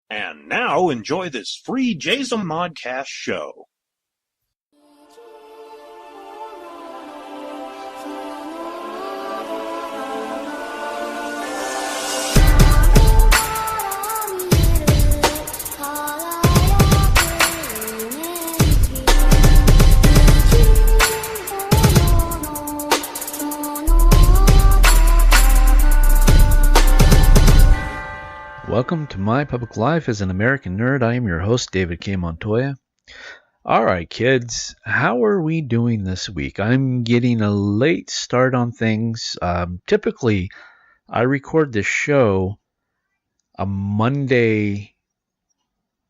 And now enjoy this free Jason Modcast show. Welcome to My Public Life as an American Nerd. I am your host, David K. Montoya. Alright, kids, how are we doing this week? I'm getting a late start on things. Typically, I record this show a Monday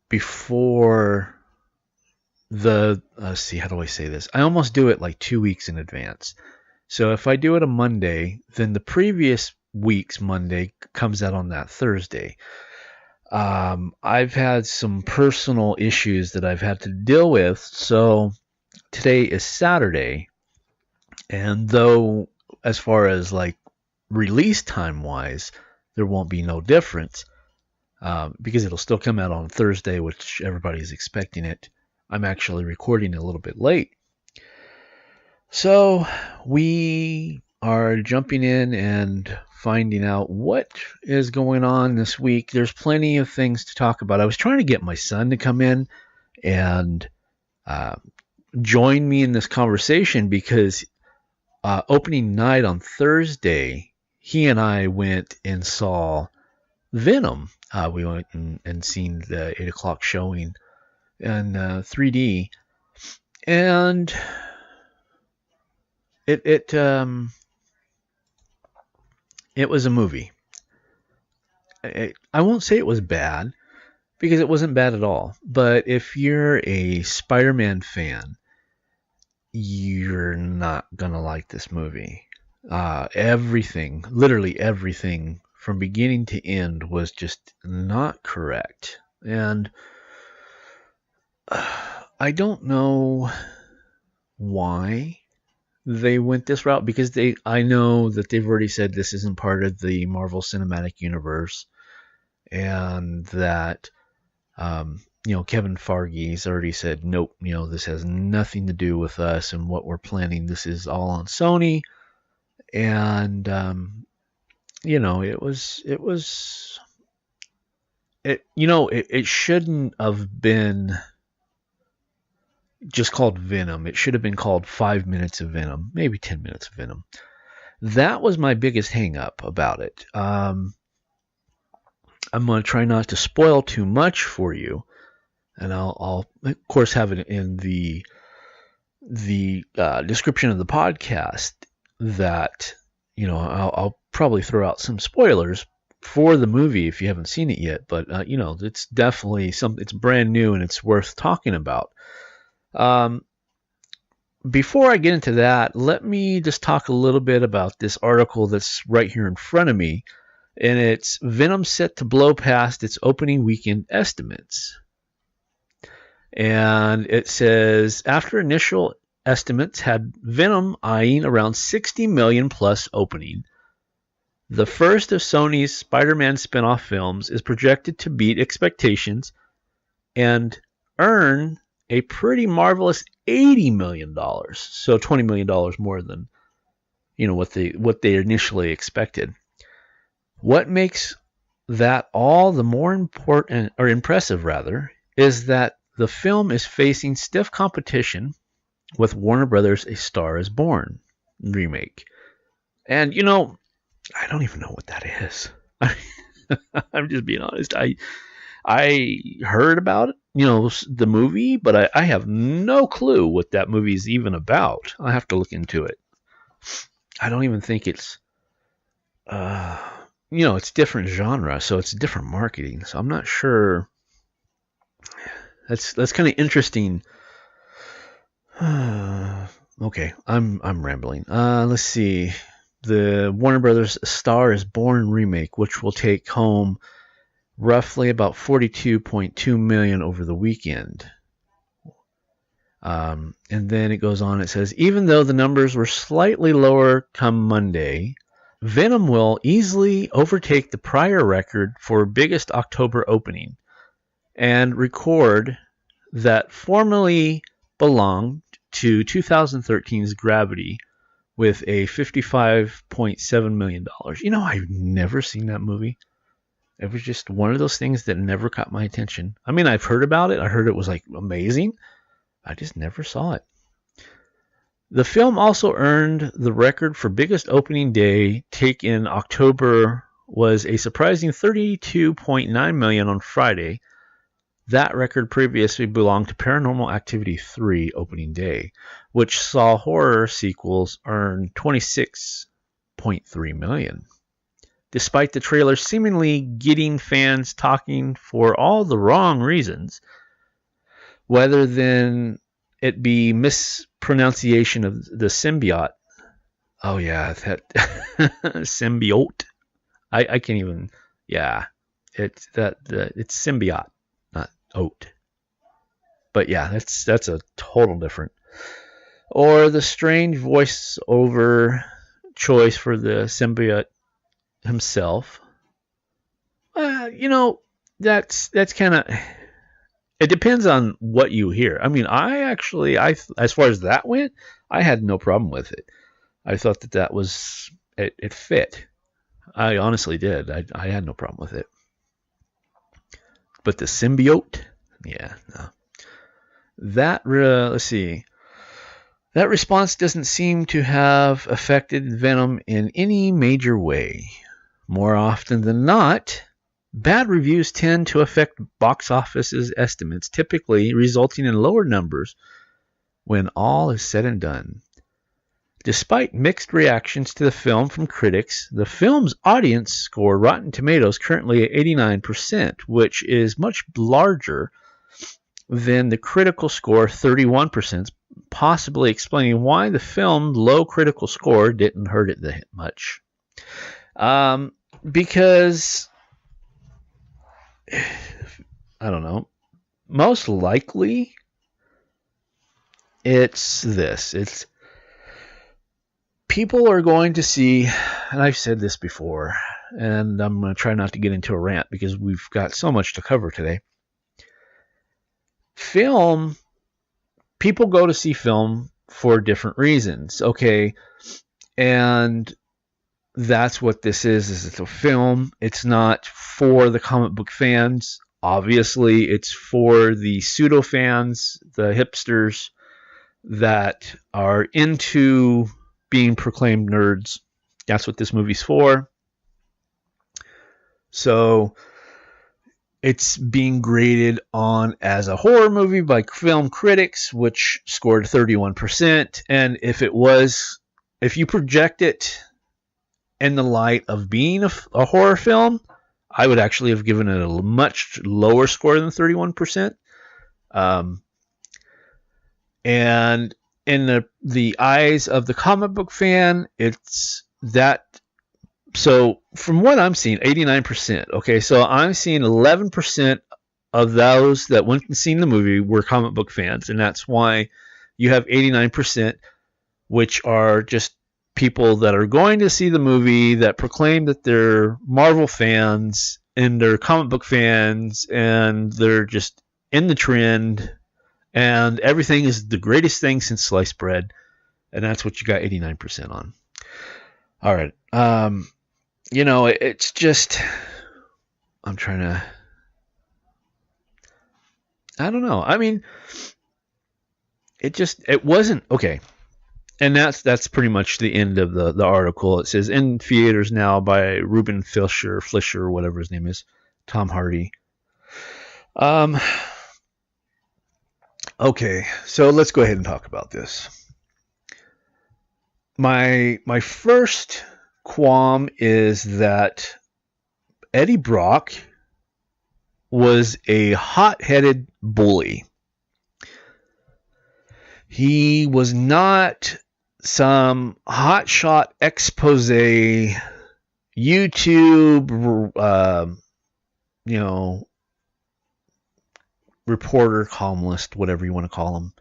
before let's see, how do I say this? I almost do it like 2 weeks in advance. So if I do it a Monday, then the previous week's Monday comes out on that Thursday. I've had some personal issues that I've had to deal with, so today is Saturday, and though as far as like release time wise, there won't be no difference, because it'll still come out on Thursday, which everybody's expecting it. I'm actually recording a little bit late. So we are jumping in and finding out what is going on this week. There's plenty of things to talk about. I was trying to get my son to come in and join me in this conversation because opening night on Thursday, he and I went and saw Venom. We went and seen the 8 o'clock showing in 3D, and it was a movie. I won't say it was bad, because it wasn't bad at all. But if you're a Spider-Man fan, you're not going to like this movie. Everything, literally everything, from beginning to end was just not correct. And I don't know why they went this route, because I know that they've already said this isn't part of the Marvel Cinematic Universe, and that Kevin Feige's already said, nope, this has nothing to do with us and what we're planning. This is all on Sony, and it shouldn't have been just called Venom. It should have been called 5 minutes of Venom, maybe 10 minutes of Venom. That was my biggest hang up about it. I'm going to try not to spoil too much for you, and I'll of course have it in the description of the podcast that I'll probably throw out some spoilers for the movie if you haven't seen it yet. But it's definitely it's brand new and it's worth talking about. Before I get into that, let me just talk a little bit about this article that's right here in front of me, and it's Venom set to blow past its opening weekend estimates. And it says, after initial estimates had Venom eyeing around 60 million plus opening, the first of Sony's Spider-Man spin-off films is projected to beat expectations and earn a pretty marvelous $80 million, so $20 million more than what they initially expected. What makes that all the more important, or impressive rather, is that the film is facing stiff competition with Warner Brothers' A Star Is Born remake. And I don't even know what that is. I'm just being honest. I heard about it, the movie, but I have no clue what that movie is even about. I have to look into it. I don't even think it's, it's different genre, so it's different marketing. So I'm not sure. That's kind of interesting. Okay, I'm rambling. Let's see. The Warner Brothers Star Is Born remake, which will take home roughly about $42.2 million over the weekend. And then it goes on, it says, even though the numbers were slightly lower come Monday, Venom will easily overtake the prior record for biggest October opening. and record that formerly belonged to 2013's Gravity with a $55.7 million. You know, I've never seen that movie. It was just one of those things that never caught my attention. I mean, I've heard about it. I heard it was like amazing. I just never saw it. The film also earned the record for biggest opening day take in October was a surprising $32.9 million on Friday. That record previously belonged to Paranormal Activity 3 opening day, which saw horror sequels earn $26.3 million. Despite the trailer seemingly getting fans talking for all the wrong reasons, whether than it be mispronunciation of the symbiote. Oh yeah, that symbiote. I can't even. Yeah, it's symbiote, not oat. But yeah, that's a total different. Or the strange voiceover choice for the symbiote himself. You know, that's kind of. It depends on what you hear. I mean, I as far as that went, I had no problem with it. I thought that was it fit. I honestly did. I had no problem with it. But the symbiote, yeah, no. That let's see. That response doesn't seem to have affected Venom in any major way. More often than not, bad reviews tend to affect box office's estimates, typically resulting in lower numbers when all is said and done. Despite mixed reactions to the film from critics, the film's audience score Rotten Tomatoes currently at 89%, which is much larger than the critical score 31%, possibly explaining why the film's low critical score didn't hurt it that much. Because I don't know. Most likely, it's this. It's people are going to see, and I've said this before, and I'm going to try not to get into a rant because we've got so much to cover today. People go to see film for different reasons, okay? And that's what this is it's a film. It's not for the comic book fans. Obviously, it's for the pseudo fans, the hipsters that are into being proclaimed nerds. That's what this movie's for. So it's being graded on as a horror movie by film critics, which scored 31%. And if you project it in the light of being a horror film, I would actually have given it a much lower score than 31%. And in the eyes of the comic book fan, it's that. So from what I'm seeing, 89%. Okay, so I'm seeing 11% of those that went and seen the movie were comic book fans, and that's why you have 89%, which are just people that are going to see the movie that proclaim that they're Marvel fans and they're comic book fans and they're just in the trend and everything is the greatest thing since sliced bread, and that's what you got 89% on. All right. You know, it's just I'm trying to I don't know. I mean, it wasn't okay. And that's pretty much the end of the article. It says in theaters now by Ruben Fleischer, whatever his name is, Tom Hardy. Okay, so let's go ahead and talk about this. My first qualm is that Eddie Brock was a hot-headed bully. He was not some hotshot expose YouTube, reporter, columnist, whatever you want to call him.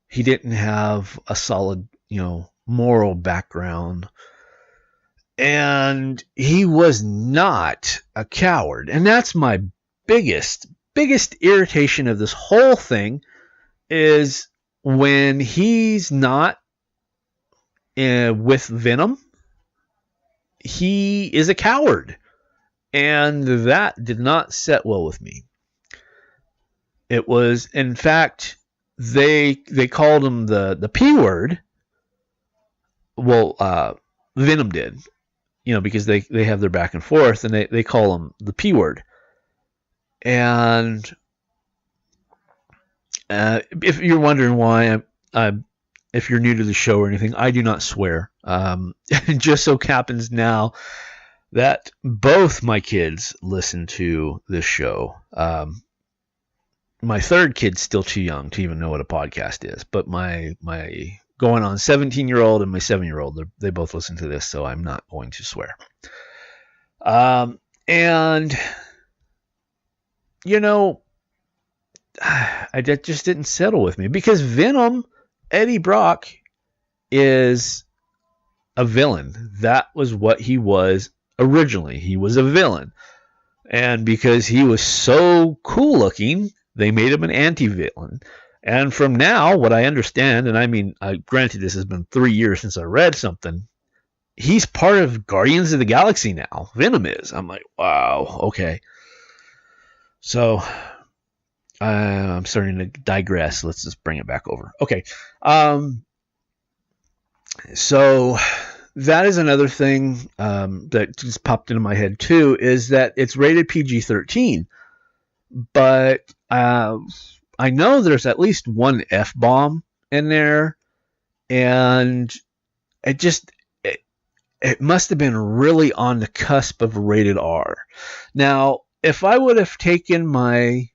He didn't have a solid, moral background. And he was not a coward. And that's my biggest biggest irritation of this whole thing is when he's not with Venom, he is a coward. And that did not set well with me. It was, in fact, they called him the P word. Well, Venom did, because they have their back and forth, and they call him the P word. And if you're wondering why, if you're new to the show or anything, I do not swear. It just so happens now that both my kids listen to this show. My third kid's still too young to even know what a podcast is, but my going on 17-year-old and my 7-year-old, they both listen to this, so I'm not going to swear. And that just didn't settle with me, because Venom, Eddie Brock, is a villain. That was what he was originally. He was a villain. And because he was so cool looking, they made him an anti-villain. And from now, what I understand, and I mean, granted this has been 3 years since I read something, he's part of Guardians of the Galaxy now. Venom is. I'm like, wow, okay. So I'm starting to digress. Let's just bring it back over. Okay. So that is another thing that just popped into my head too, is that it's rated PG-13. But I know there's at least one F-bomb in there. And it must have been really on the cusp of rated R. Now, if I would have taken my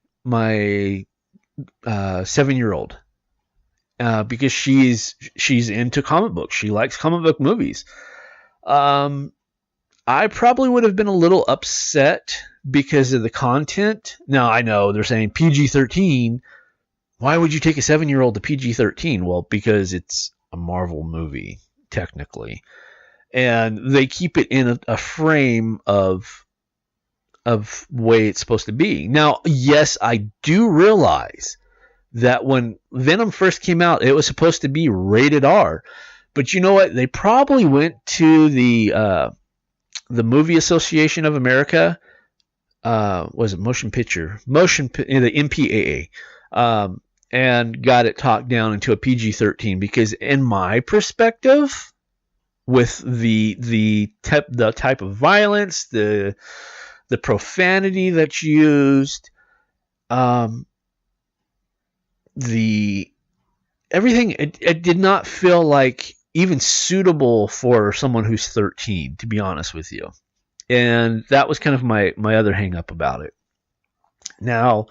7-year-old, because she's into comic books, she likes comic book movies, I probably would have been a little upset because of the content. Now, I know they're saying PG-13. Why would you take a 7-year-old to PG-13? Well, because it's a Marvel movie, technically. And they keep it in a frame of way it's supposed to be. Now, yes, I do realize that when Venom first came out, it was supposed to be rated R. But you know what? They probably went to the Movie Association of America, was it the MPAA, and got it talked down into a PG-13, because in my perspective, with the type of violence, the profanity that's used, everything, it did not feel like even suitable for someone who's 13, to be honest with you. And that was kind of my other hang up about it. Now,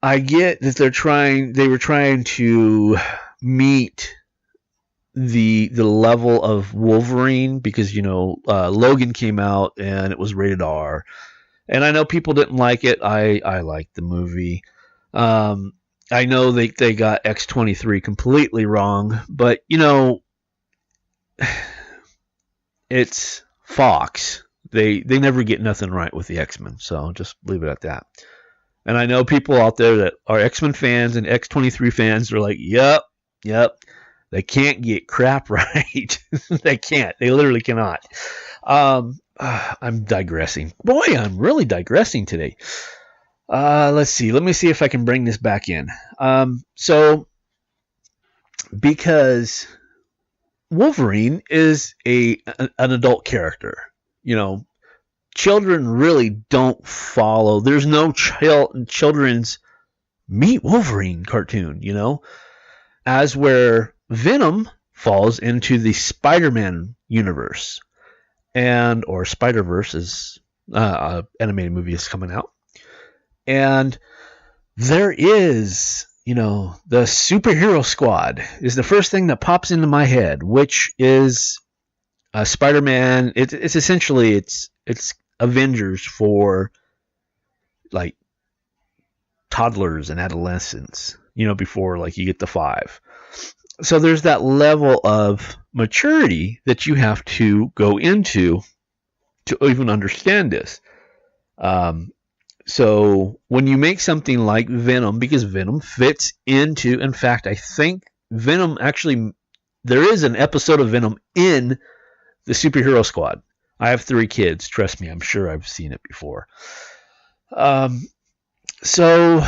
I get that they were trying to meet the level of Wolverine, because Logan came out and it was rated R, and I know people didn't like it. I liked the movie. I know they got X-23 completely wrong, but it's Fox. They never get nothing right with the X-Men, so just leave it at that. And I know people out there that are X-Men fans and X-23 fans are like, yep. They can't get crap right. They can't. They literally cannot. I'm digressing. Boy, I'm really digressing today. Let's see. Let me see if I can bring this back in. So, because Wolverine is an adult character, children really don't follow. There's no children's Meet Wolverine cartoon, as where Venom falls into the Spider-Man universe, or Spider-Verse, is animated movie is coming out. And there is, the superhero squad is the first thing that pops into my head, which is Spider-Man. It's essentially it's Avengers for like toddlers and adolescents, before like you get to 5. So there's that level of maturity that you have to go into to even understand this. So when you make something like Venom, because Venom fits into, in fact, I think Venom actually, there is an episode of Venom in the Superhero Squad. I have 3 kids. Trust me, I'm sure I've seen it before. So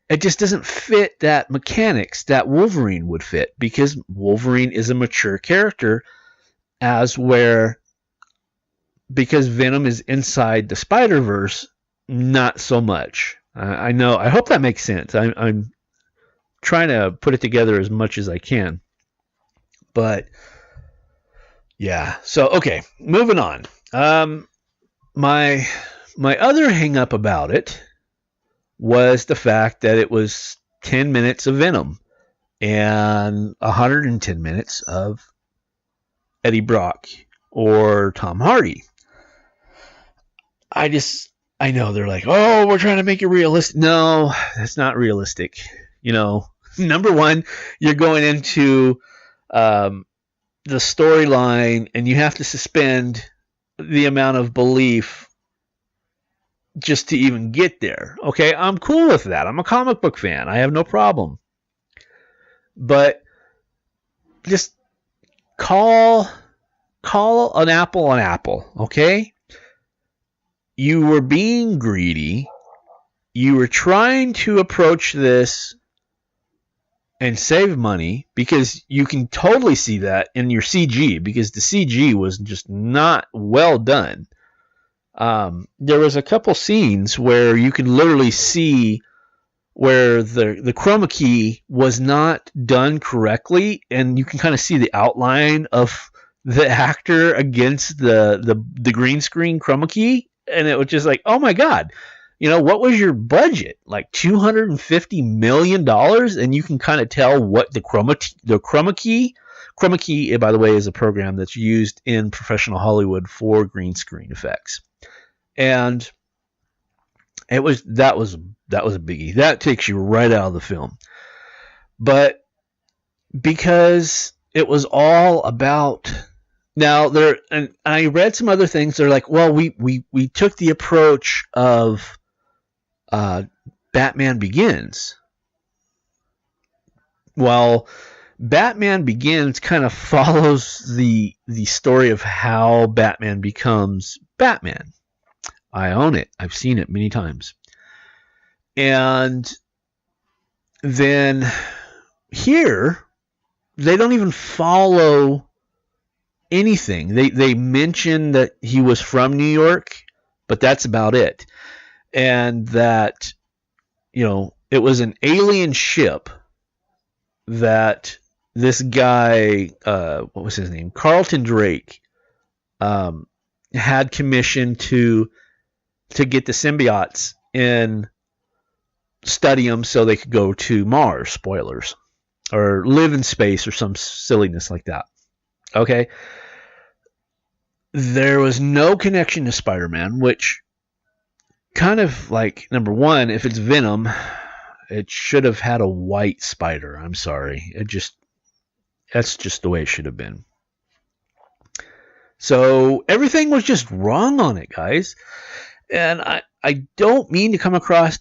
it just doesn't fit that mechanics that Wolverine would fit, because Wolverine is a mature character, because Venom is inside the Spider-Verse, not so much. I know. I hope that makes sense. I'm trying to put it together as much as I can. But yeah. So okay, moving on. My other hang up about it was the fact that it was 10 minutes of Venom and 110 minutes of Eddie Brock or Tom Hardy. I know they're like, oh, we're trying to make it realistic. No, that's not realistic. Number one, you're going into the storyline and you have to suspend the amount of belief just to even get there. Okay, I'm cool with that. I'm a comic book fan. I have no problem. But just call an apple, okay? You were being greedy. You were trying to approach this and save money, because you can totally see that in your CG, because the CG was just not well done. There was a couple scenes where you can literally see where the chroma key was not done correctly, and you can kind of see the outline of the actor against the green screen chroma key. And it was just like, oh my God, what was your budget? Like $250 million? And you can kind of tell what the chroma key, by the way, is a program that's used in professional Hollywood for green screen effects. And that was a biggie. That takes you right out of the film. But because it was all about, now and I read some other things. They're like, well, we took the approach of Batman Begins. Well, Batman Begins kind of follows the story of how Batman becomes Batman. I own it. I've seen it many times. And then here, they don't even follow anything. They mention that he was from New York, but that's about it. And that, it was an alien ship that this guy, what was his name? Carlton Drake, had commissioned to get the symbiotes and study them so they could go to Mars, spoilers, or live in space or some silliness like that. Okay. There was no connection to Spider-Man, which kind of like, number one, if it's Venom, it should have had a white spider. I'm sorry. That's just the way it should have been. So everything was just wrong on it, guys. And I don't mean to come across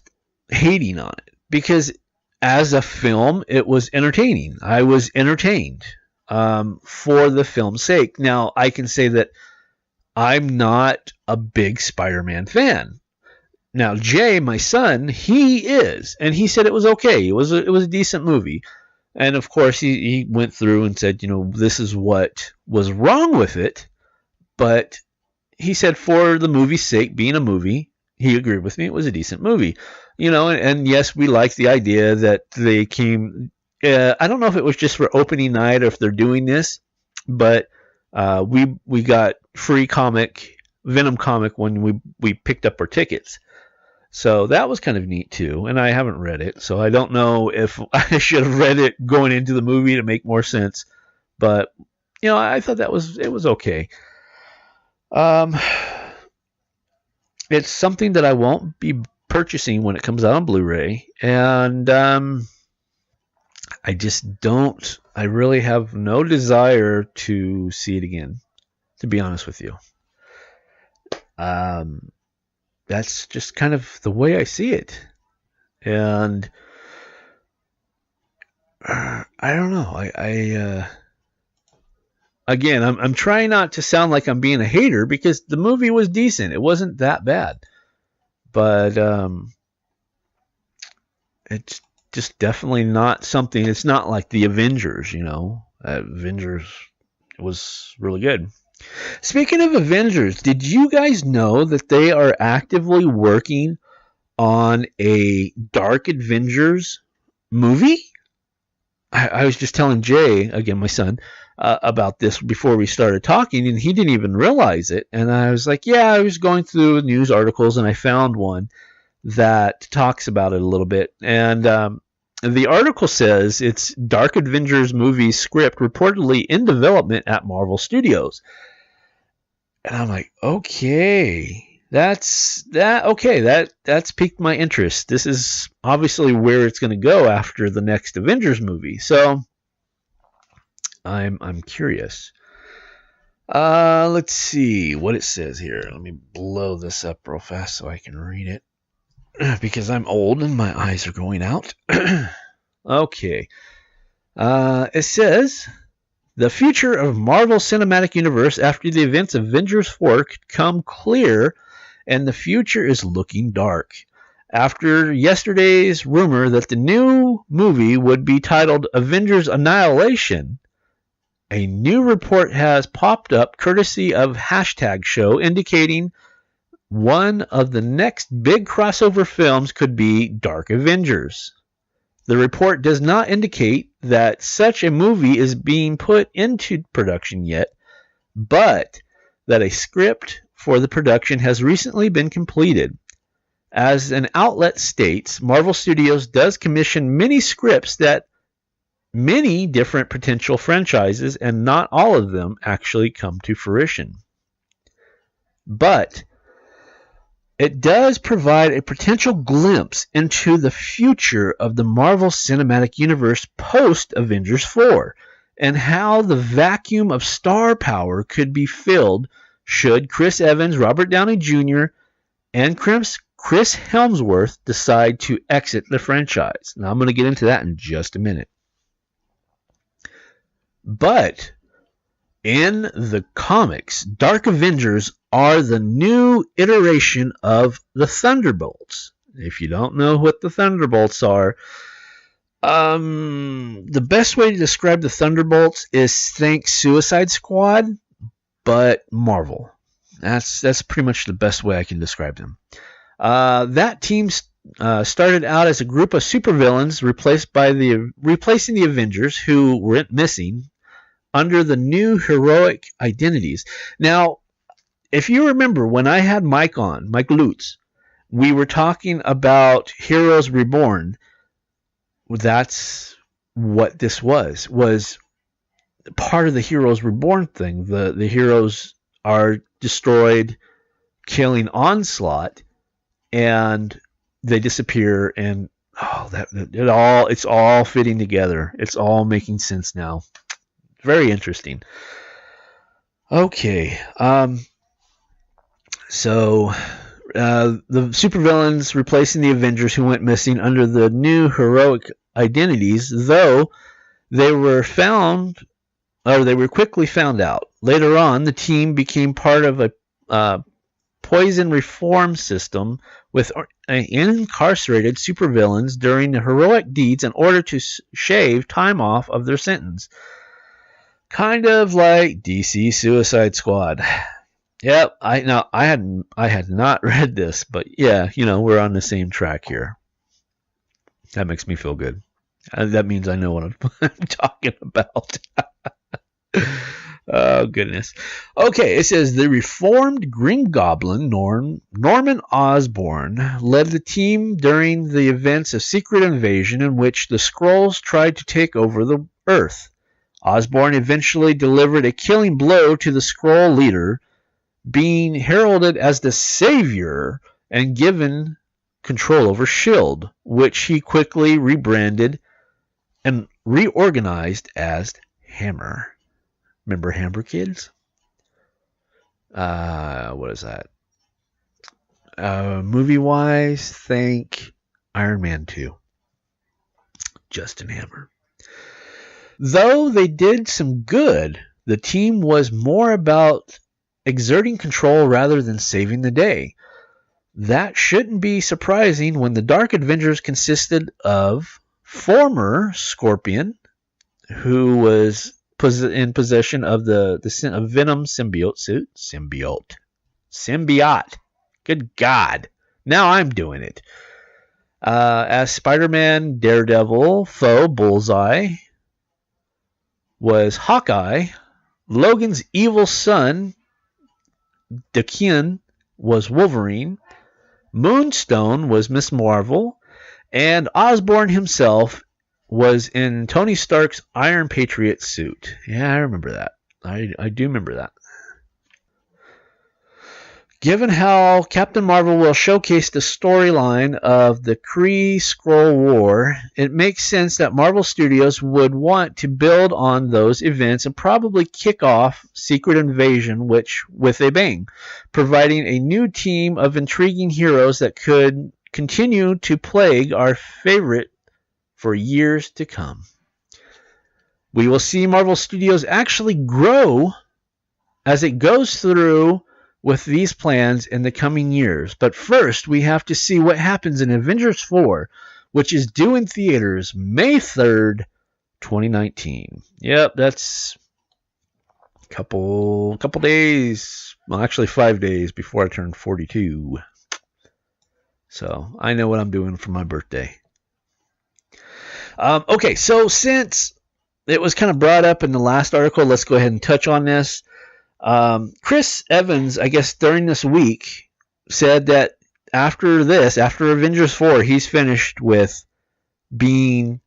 hating on it, because as a film, it was entertaining. I was entertained for the film's sake. Now, I can say that I'm not a big Spider-Man fan. Now, Jay, my son, he is, and he said it was okay. It was a decent movie. And of course, he went through and said, this is what was wrong with it. But he said, for the movie's sake, being a movie, he agreed with me. It was a decent movie, and yes, we liked the idea that they came. I don't know if it was just for opening night or if they're doing this, but we got free Venom comic when we picked up our tickets. So that was kind of neat too. And I haven't read it, so I don't know if I should have read it going into the movie to make more sense. But I thought it was okay. It's something that I won't be purchasing when it comes out on Blu-ray, and I really have no desire to see it again, to be honest with you. that's just kind of the way I see it. And I don't know. Again, I'm trying not to sound like I'm being a hater because the movie was decent. It wasn't that bad, but it's just definitely not something. It's not like the Avengers, Avengers was really good. Speaking of Avengers, did you guys know that they are actively working on a Dark Avengers movie? I was just telling Jay, again, my son, about this before we started talking, and he didn't even realize it. And I was like, yeah, I was going through news articles, and I found one that talks about it a little bit. And the article says it's Dark Avengers movie script reportedly in development at Marvel Studios. And I'm like, okay. That's piqued my interest. This is obviously where it's going to go after the next Avengers movie. So I'm curious. Let's see what it says here. Let me blow this up real fast so I can read it because I'm old and my eyes are going out. Okay. It says the future of Marvel Cinematic Universe after the events of Avengers 4 could come clear, and the future is looking dark. After yesterday's rumor that the new movie would be titled Avengers Annihilation, a new report has popped up courtesy of #show indicating one of the next big crossover films could be Dark Avengers. The report does not indicate that such a movie is being put into production yet, but that a script for the production has recently been completed. As an outlet states, Marvel Studios does commission many scripts that many different potential franchises, and not all of them actually come to fruition. But it does provide a potential glimpse into the future of the Marvel Cinematic Universe post-Avengers 4, and how the vacuum of star power could be filled should Chris Evans, Robert Downey Jr., and Chris Hemsworth decide to exit the franchise. Now, I'm going to get into that in just a minute. But in the comics, Dark Avengers are the new iteration of the Thunderbolts. If you don't know what the Thunderbolts are, the best way to describe the Thunderbolts is think Suicide Squad, but Marvel. That's pretty much the best way I can describe them. That team started out as a group of supervillains replacing the Avengers who went missing under the new heroic identities. Now, if you remember when I had Mike Lutz, we were talking about Heroes Reborn. That's what this was part of the Heroes Reborn thing. The heroes are destroyed, killing Onslaught, and they disappear, and it's all fitting together. It's all making sense now. Very interesting. Okay, so the supervillains replacing the Avengers who went missing under the new heroic identities, though they were quickly found out. Later on, the team became part of a poison reform system with incarcerated supervillains during the heroic deeds in order to shave time off of their sentence. Kind of like DC Suicide Squad. Yep, I had not read this, but yeah, we're on the same track here. That makes me feel good. That means I know what I'm talking about. Oh, goodness. Okay, it says the reformed Green Goblin, Norman Osborn, led the team during the events of Secret Invasion in which the Skrulls tried to take over the Earth. Osborn eventually delivered a killing blow to the Skrull leader, being heralded as the savior and given control over S.H.I.E.L.D., which he quickly rebranded and reorganized as Hammer. Remember Hammer, kids? What is that? Movie-wise, think Iron Man 2. Justin Hammer. Though they did some good, the team was more about exerting control rather than saving the day. That shouldn't be surprising when the Dark Avengers consisted of former Scorpion, who was in possession of the Venom symbiote suit. Symbiote. Good God. Now I'm doing it. As Spider-Man, Daredevil, foe Bullseye was Hawkeye. Logan's evil son, Daken, was Wolverine. Moonstone was Miss Marvel. And Osborn himself was in Tony Stark's Iron Patriot suit. Yeah, I remember that. I do remember that. Given how Captain Marvel will showcase the storyline of the Kree-Skrull War, it makes sense that Marvel Studios would want to build on those events and probably kick off Secret Invasion with a bang, providing a new team of intriguing heroes that could continue to plague our favorite for years to come. We will see Marvel Studios actually grow as it goes through with these plans in the coming years. But first, we have to see what happens in Avengers 4, which is due in theaters May 3rd, 2019. Yep, that's a couple days, well, actually 5 days before I turn 42. So I know what I'm doing for my birthday. Okay, so since it was kind of brought up in the last article, let's go ahead and touch on this. Chris Evans, I guess during this week, said that after Avengers 4, he's finished with being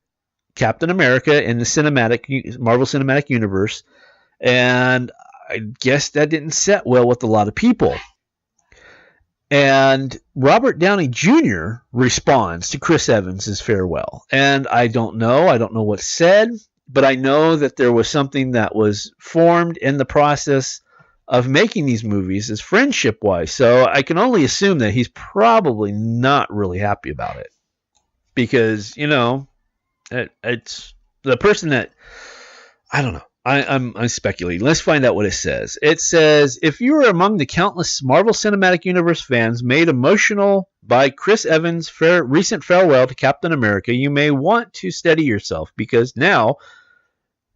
Captain America in the Marvel Cinematic Universe. And I guess that didn't set well with a lot of people. And Robert Downey Jr. responds to Chris Evans' farewell. And I don't know what's said, but I know that there was something that was formed in the process of making these movies as friendship-wise. So I can only assume that he's probably not really happy about it. Because, it's the person that, I don't know. I'm speculating. Let's find out what it says. It says, if you are among the countless Marvel Cinematic Universe fans made emotional by Chris Evans' recent farewell to Captain America, you may want to steady yourself because now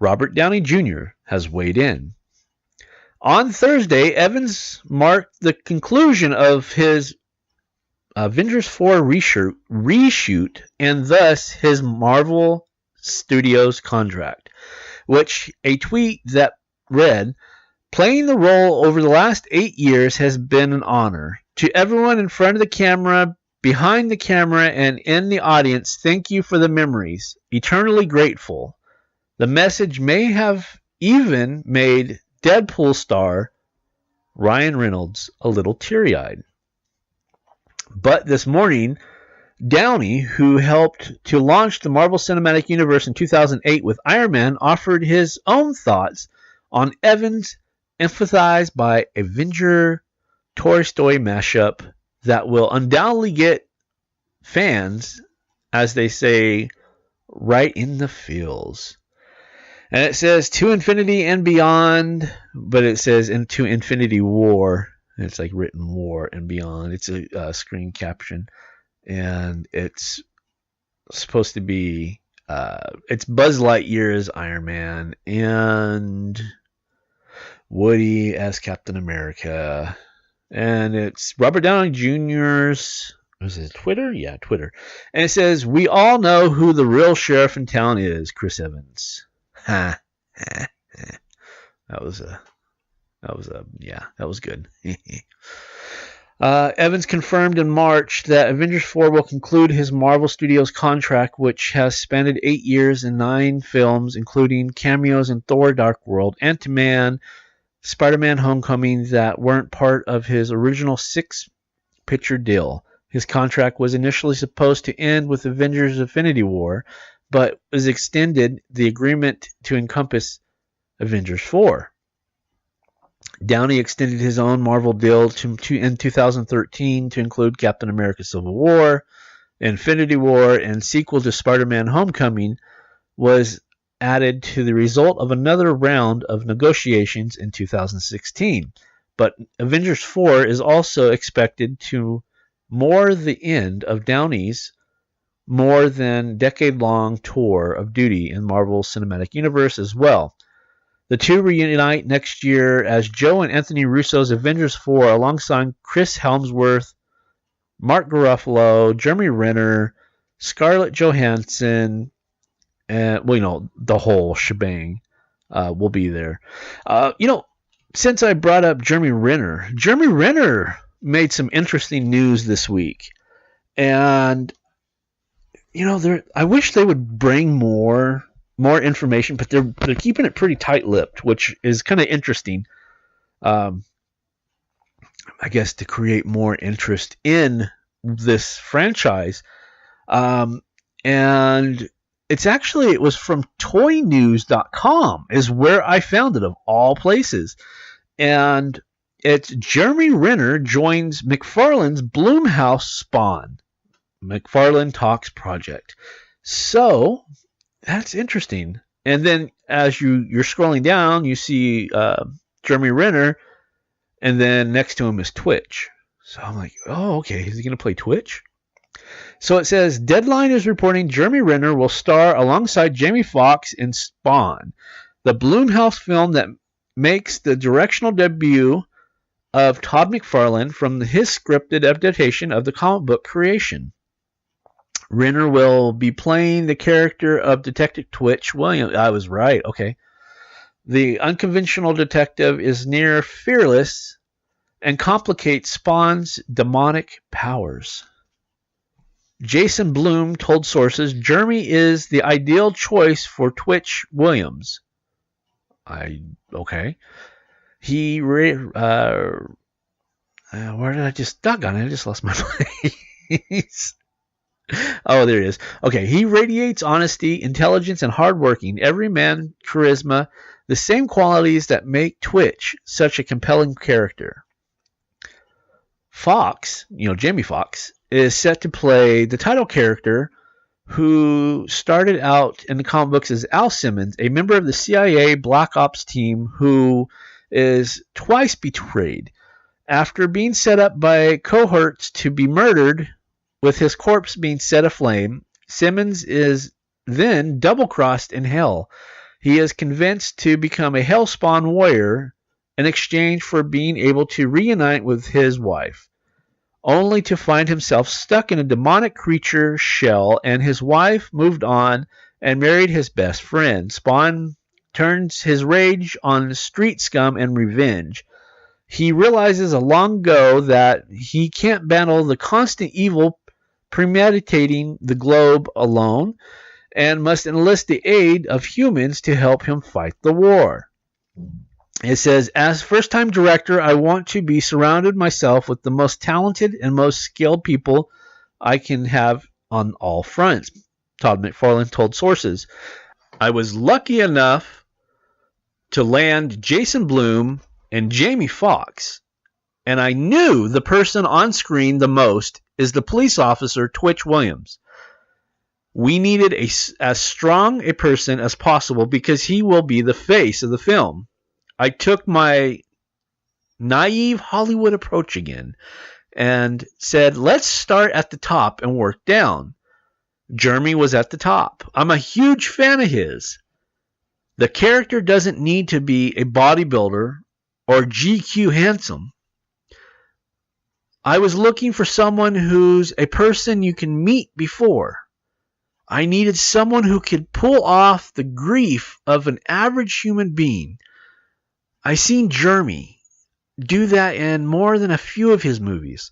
Robert Downey Jr. has weighed in. On Thursday, Evans marked the conclusion of his Avengers 4 reshoot and thus his Marvel Studios contract, which a tweet that read, playing the role over the last 8 years has been an honor. To everyone in front of the camera, behind the camera, and in the audience, thank you for the memories. Eternally grateful. The message may have even made Deadpool star Ryan Reynolds a little teary-eyed. But this morning, Downey, who helped to launch the Marvel Cinematic Universe in 2008 with Iron Man, offered his own thoughts on Evans' emphasized by Avenger Toy Story mashup that will undoubtedly get fans, as they say, right in the feels. And it says to infinity and beyond, but it says into Infinity War. It's like written war and beyond. It's a screen caption. And it's supposed to be, it's Buzz Lightyear as Iron Man and Woody as Captain America. And it's Robert Downey Jr.'s, was it Twitter? Yeah, Twitter. And it says, we all know who the real sheriff in town is, Chris Evans. Ha. That was good. Evans confirmed in March that Avengers 4 will conclude his Marvel Studios contract, which has spanned 8 years and 9 films, including cameos in Thor: Dark World, Ant-Man, Spider-Man: Homecoming that weren't part of his original 6-picture deal. His contract was initially supposed to end with Avengers: Infinity War, but was extended the agreement to encompass Avengers 4. Downey extended his own Marvel deal in 2013 to include Captain America Civil War, Infinity War, and sequel to Spider-Man Homecoming was added to the result of another round of negotiations in 2016. But Avengers 4 is also expected to more the end of Downey's more than decade-long tour of duty in Marvel's Cinematic Universe as well. The two reunite next year as Joe and Anthony Russo's Avengers 4 alongside Chris Hemsworth, Mark Ruffalo, Jeremy Renner, Scarlett Johansson, and the whole shebang will be there. Since I brought up Jeremy Renner made some interesting news this week, and I wish they would bring more information, but they're keeping it pretty tight-lipped, which is kind of interesting. I guess to create more interest in this franchise. And it was from toynews.com is where I found it, of all places. And it's Jeremy Renner joins McFarlane's Blumhouse Spawn McFarlane Talks project. So that's interesting. And then as you're scrolling down, you see Jeremy Renner, and then next to him is Twitch. So I'm like, oh, okay, is he going to play Twitch? So it says, Deadline is reporting Jeremy Renner will star alongside Jamie Foxx in Spawn, the Blumhouse film that makes the directional debut of Todd McFarlane from his scripted adaptation of the comic book creation. Renner will be playing the character of Detective Twitch Williams. I was right, okay. The unconventional detective is near fearless and complicates Spawn's demonic powers. Jason Blum told sources Jeremy is the ideal choice for Twitch Williams. Okay. Where did I just doggone it? I just lost my place. Oh, there it is. Okay, he radiates honesty, intelligence, and hardworking, everyman charisma, the same qualities that make Twitch such a compelling character. Fox, Jamie Foxx, is set to play the title character who started out in the comic books as Al Simmons, a member of the CIA Black Ops team who is twice betrayed. After being set up by cohorts to be murdered, with his corpse being set aflame, Simmons is then double-crossed in hell. He is convinced to become a Hellspawn warrior in exchange for being able to reunite with his wife, only to find himself stuck in a demonic creature shell, and his wife moved on and married his best friend. Spawn turns his rage on street scum and revenge. He realizes long ago that he can't battle the constant evil premeditating the globe alone and must enlist the aid of humans to help him fight the war. It says, as first-time director, I want to be surrounded myself with the most talented and most skilled people I can have on all fronts, Todd McFarlane told sources. I was lucky enough to land Jason Blum and Jamie Foxx, and I knew the person on screen the most is the police officer, Twitch Williams. We needed as strong a person as possible because he will be the face of the film. I took my naive Hollywood approach again and said, let's start at the top and work down. Jeremy was at the top. I'm a huge fan of his. The character doesn't need to be a bodybuilder or GQ handsome. I was looking for someone who's a person you can meet before. I needed someone who could pull off the grief of an average human being. I seen Jeremy do that in more than a few of his movies.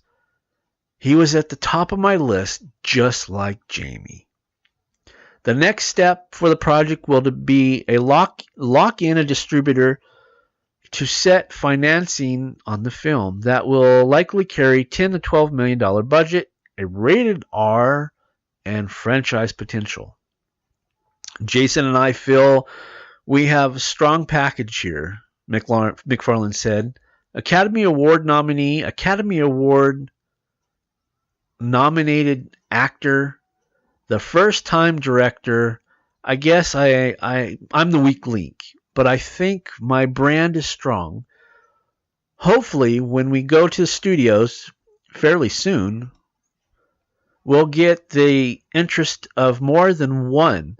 He was at the top of my list, just like Jamie. The next step for the project will be a lock in a distributor to set financing on the film that will likely carry $10 to $12 million budget, a rated R, and franchise potential. Jason and I feel we have a strong package here. McFarlane said. Academy Award nominee, Academy Award nominated actor, the first time director. I guess I'm the weak link, but I think my brand is strong. Hopefully, when we go to the studios fairly soon, we'll get the interest of more than one,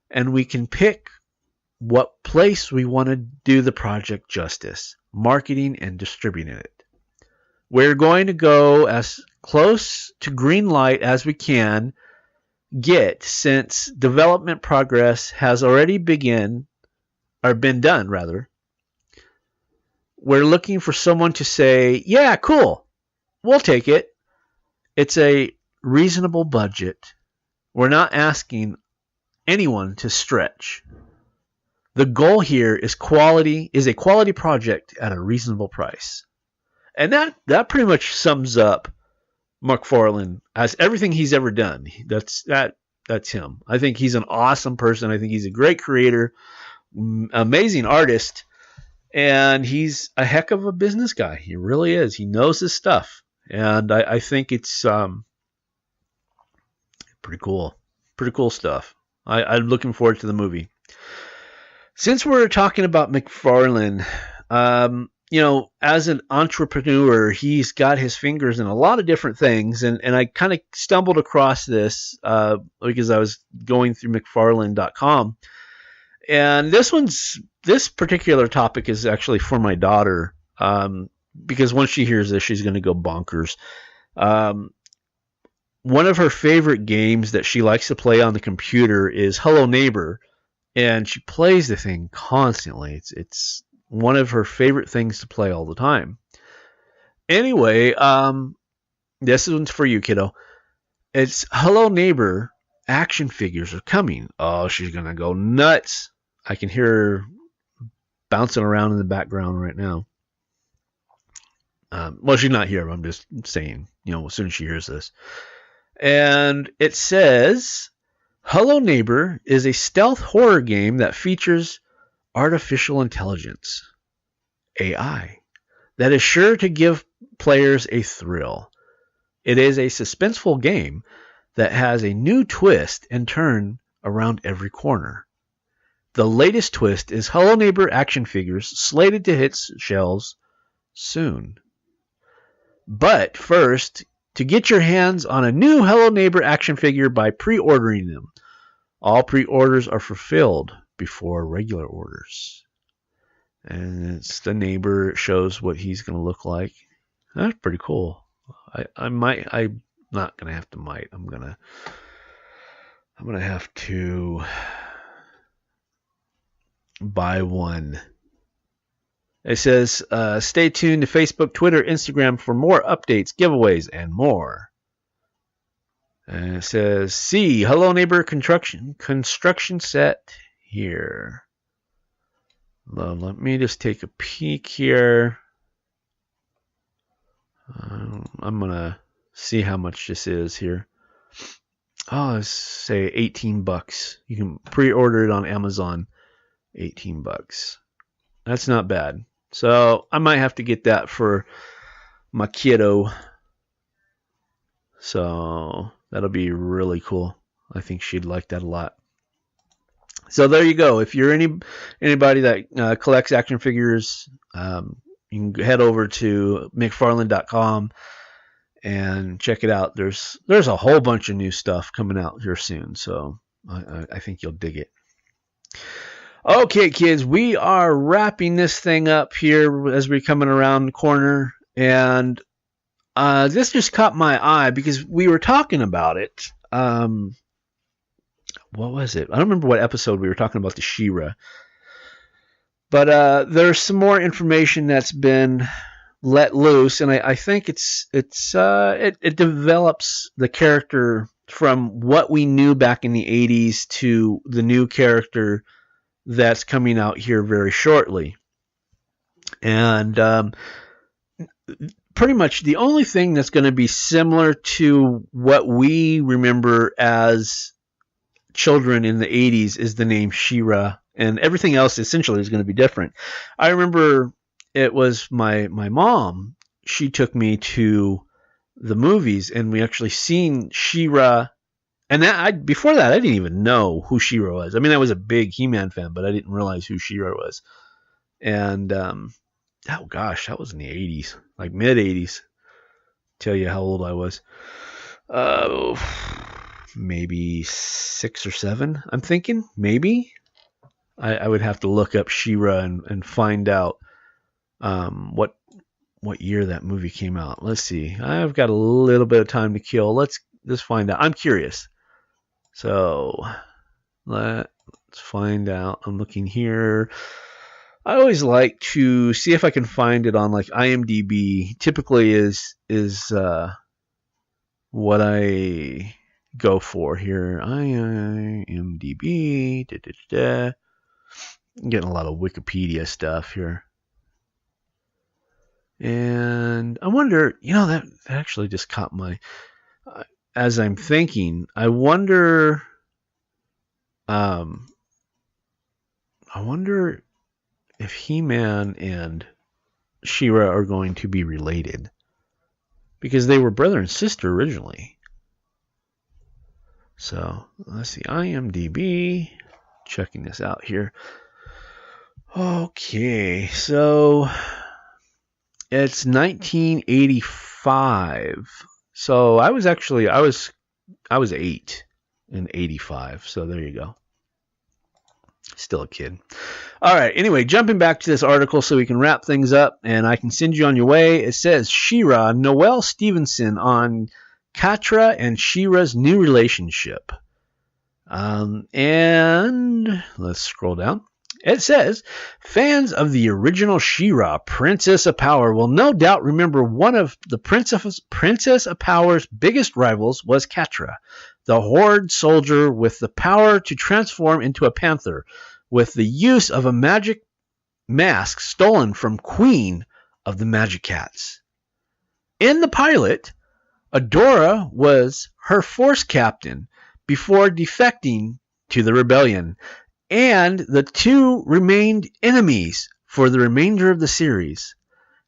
and we can pick what place we want to do the project justice, marketing and distributing it. We're going to go as close to green light as we can get, since development progress has already been done rather. We're looking for someone to say, yeah, cool, we'll take it. It's a reasonable budget. We're not asking anyone to stretch. The goal here is a quality project at a reasonable price. And that pretty much sums up McFarlane as everything he's ever done. That's him. I think he's an awesome person. I think he's a great creator, amazing artist, and he's a heck of a business guy. He really is. He knows his stuff. And I think it's pretty cool. Pretty cool stuff. I'm looking forward to the movie. Since we're talking about McFarlane, as an entrepreneur, he's got his fingers in a lot of different things. And I kind of stumbled across this because I was going through McFarlane.com. And this particular topic is actually for my daughter, because once she hears this, she's going to go bonkers. One of her favorite games that she likes to play on the computer is Hello Neighbor, and she plays the thing constantly. It's one of her favorite things to play all the time. Anyway, this one's for you, kiddo. It's Hello Neighbor action figures are coming. Oh, she's going to go nuts. I can hear her bouncing around in the background right now. Well, she's not here. I'm just saying, as soon as she hears this. And it says, Hello Neighbor is a stealth horror game that features artificial intelligence, AI, that is sure to give players a thrill. It is a suspenseful game that has a new twist and turn around every corner. The latest twist is Hello Neighbor action figures slated to hit shelves soon. But first, to get your hands on a new Hello Neighbor action figure by pre-ordering them. All pre-orders are fulfilled before regular orders. And it's the neighbor. It shows what he's going to look like. That's pretty cool. I'm not going to have to might. I'm going to have to buy one. It says, stay tuned to Facebook, Twitter, Instagram for more updates, giveaways, and more. And it says, see, Hello Neighbor construction set here. Well, let me just take a peek here. I'm going to see how much this is here. Oh, let's say $18. You can pre-order it on Amazon. $18. That's not bad. So I might have to get that for my kiddo. So that'll be really cool. I think she'd like that a lot. So there you go. If you're anybody that collects action figures, you can head over to McFarlane.com and check it out. There's a whole bunch of new stuff coming out here soon. So I think you'll dig it. Okay, kids, we are wrapping this thing up here as we're coming around the corner. And this just caught my eye because we were talking about it. What was it? I don't remember what episode we were talking about the She-Ra. But there's some more information that's been let loose, and I think it develops the character from what we knew back in the 80s to the new character that's coming out here very shortly. And pretty much the only thing that's going to be similar to what we remember as children in the 80s is the name She-Ra, and everything else essentially is going to be different. I remember it was my mom. She took me to the movies, and we actually seen She-Ra. And before that, I didn't even know who She-Ra was. I mean, I was a big He-Man fan, but I didn't realize who She-Ra was. And, oh gosh, that was in the 80s, like mid-80s. Tell you how old I was. Maybe 6 or 7, I'm thinking. Maybe. I would have to look up She-Ra and find out what year that movie came out. Let's see. I've got a little bit of time to kill. Let's find out. I'm curious. So let's find out. I'm looking here. I always like to see if I can find it on like IMDb. Typically is what I go for here. IMDb. I'm getting a lot of Wikipedia stuff here. And I wonder, that actually just caught my... as I'm thinking, I wonder if He-Man and She-Ra are going to be related, because they were brother and sister originally. So let's see, IMDb, checking this out here. Okay, so it's 1985. So I was 8 in 85. So there you go. Still a kid. All right. Anyway, jumping back to this article so we can wrap things up and I can send you on your way. It says She-Ra, Noelle Stevenson on Catra and She-Ra's new relationship. And let's scroll down. It says, fans of the original She-Ra, Princess of Power, will no doubt remember one of the Princess of Power's biggest rivals was Catra, the Horde soldier with the power to transform into a panther, with the use of a magic mask stolen from Queen of the Magic Cats. In the pilot, Adora was her force captain before defecting to the rebellion, and the two remained enemies for the remainder of the series.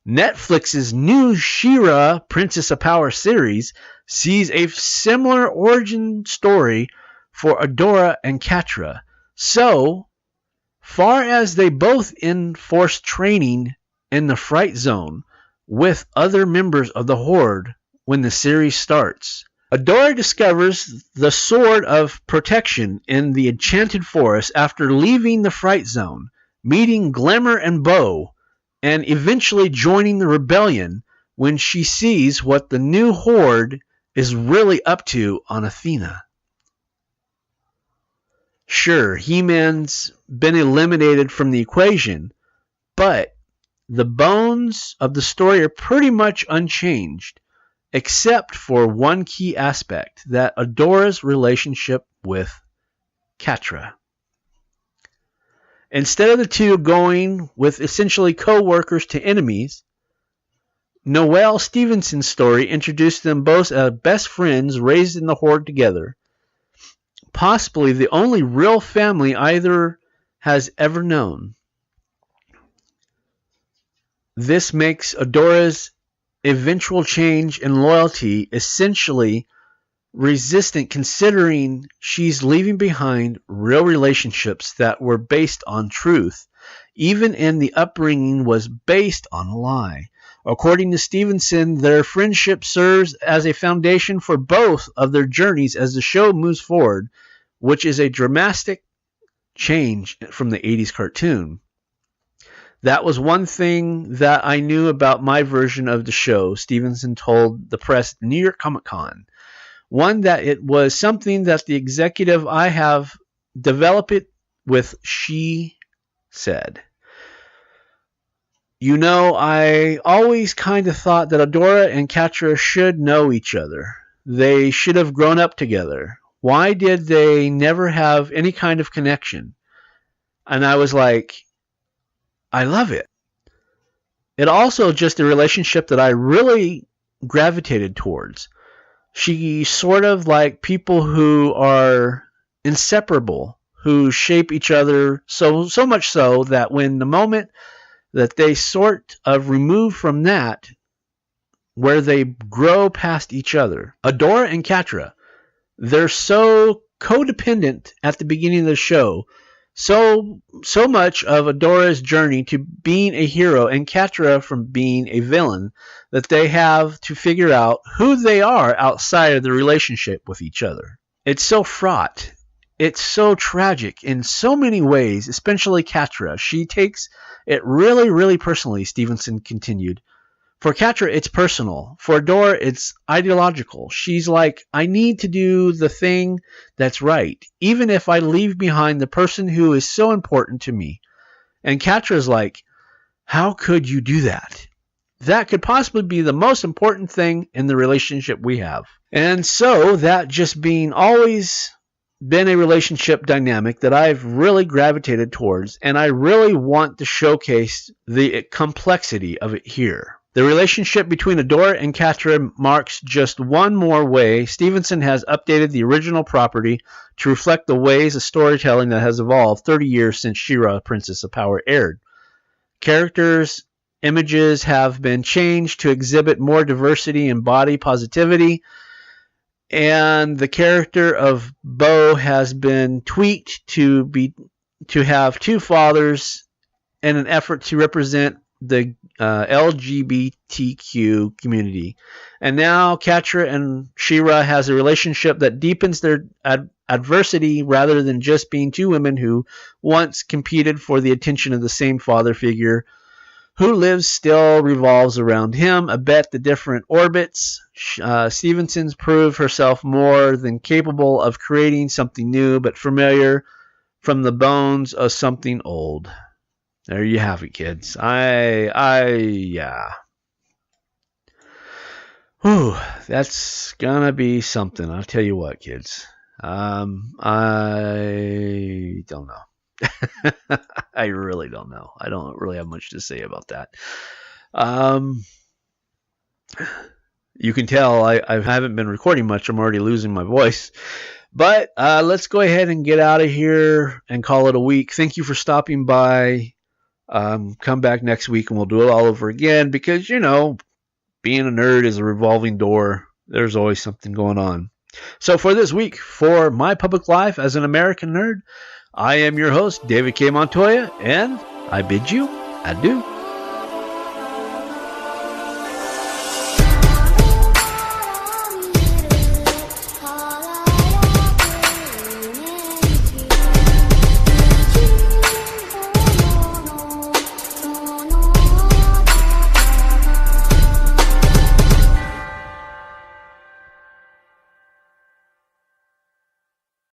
Netflix's new She-Ra Princess of Power series sees a similar origin story for Adora and Catra. So far as they both enforce training in the Fright Zone with other members of the Horde when the series starts. Adora discovers the Sword of Protection in the Enchanted Forest after leaving the Fright Zone, meeting Glimmer and Bow, and eventually joining the rebellion when she sees what the new Horde is really up to on Athena. Sure, He-Man's been eliminated from the equation, but the bones of the story are pretty much unchanged, except for one key aspect, that Adora's relationship with Catra. Instead of the two going with essentially co-workers to enemies, Noelle Stevenson's story introduced them both as best friends raised in the Horde together, possibly the only real family either has ever known. This makes Adora's eventual change in loyalty essentially resistant, considering she's leaving behind real relationships that were based on truth, even in the upbringing was based on a lie. According to Stevenson, their friendship serves as a foundation for both of their journeys as the show moves forward, which is a dramatic change from the 80s cartoon. That was one thing that I knew about my version of the show, Stevenson told the press at New York Comic Con. One, that it was something that the executive I have developed it with, she said. I always kind of thought that Adora and Catra should know each other. They should have grown up together. Why did they never have any kind of connection? And I was like, I love it. It also just a relationship that I really gravitated towards. She sort of like people who are inseparable, who shape each other so much so that when the moment that they sort of remove from that, where they grow past each other. Adora and Catra, they're so codependent at the beginning of the show. So much of Adora's journey to being a hero and Catra from being a villain that they have to figure out who they are outside of the relationship with each other. It's so fraught. It's so tragic in so many ways, especially Catra. She takes it really, really personally, Stevenson continued. For Catra, it's personal. For Adora, it's ideological. She's like, I need to do the thing that's right, even if I leave behind the person who is so important to me. And Catra's like, how could you do that? That could possibly be the most important thing in the relationship we have. And so, that just being always been a relationship dynamic that I've really gravitated towards, and I really want to showcase the complexity of it here. The relationship between Adora and Catra marks just one more way Stevenson has updated the original property to reflect the ways of storytelling that has evolved 30 years since She-Ra, Princess of Power aired. Characters, images have been changed to exhibit more diversity and body positivity, and the character of Bo has been tweaked to have two fathers in an effort to represent the LGBTQ community. And now Catra and She-Ra has a relationship that deepens their adversity rather than just being two women who once competed for the attention of the same father figure who lives still revolves around him. A bet the different orbits. Stevenson's proved herself more than capable of creating something new but familiar from the bones of something old. There you have it, kids. Yeah. Whew, that's gonna be something. I'll tell you what, kids. I don't know. I really don't know. I don't really have much to say about that. You can tell I haven't been recording much. I'm already losing my voice. But let's go ahead and get out of here and call it a week. Thank you for stopping by. Come back next week and we'll do it all over again because, you know, being a nerd is a revolving door. There's always something going on. So for this week, for my public life as an American nerd, I am your host, David K. Montoya, and I bid you adieu.